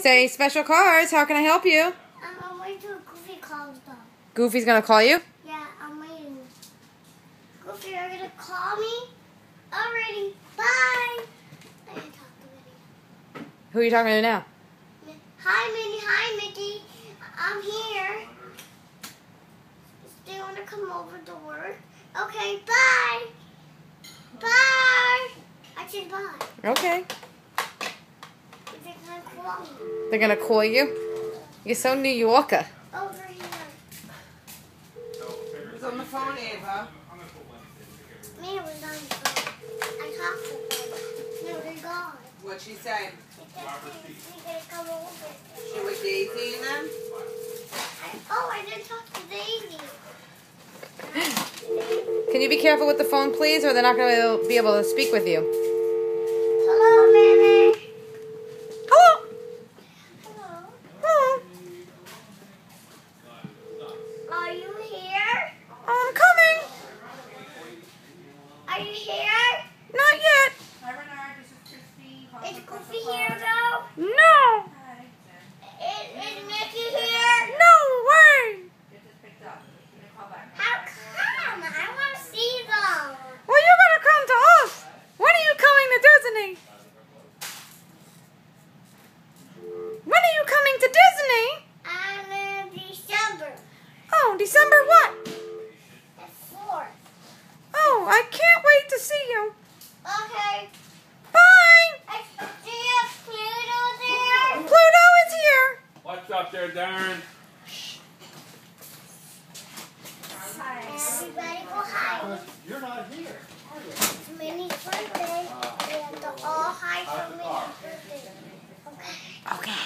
Say special cars. How can I help you? I'm waiting till Goofy calls though. Goofy's gonna call you? Yeah, I'm waiting. Goofy, you're gonna call me? Alrighty. Bye. I didn't talk to Minnie. Who are you talking to now? Hi, Minnie. Hi, Mickey. I'm here. Do you want to come over to work? Okay, bye. Bye. I said bye. Okay. They're gonna call me. They're gonna call you? You're so New Yorker. Over here. Who's on the phone, Ava? Me was on the phone. I talked to them. No, they're gone. What'd she say? They're gonna come over. She was Daisy and them? Oh, I didn't talk to Daisy. Can you be careful with the phone, please, or they're not gonna be able to speak with you? Hello, Minnie. Hello. Hello. Hello. Are you here? I'm coming. Are you here? Not yet. Hi Bernard, this is Christy. Is Goofy here though? No. Hi. Is Mickey here? No way. Get this picked up. Give me a call back. How come? I want to see them. Well, you're gonna come to us. When are you coming to Disney? When are you coming to Disney? I'm in December. Oh, December what? The 4th. Oh, I can't wait to see you. Okay. Bye. I see if Pluto's there. Pluto is here. What's up there, Darren? Everybody go hi. You're not here. It's Minnie's birthday. We have to all hi for Minnie's birthday. Okay. Okay.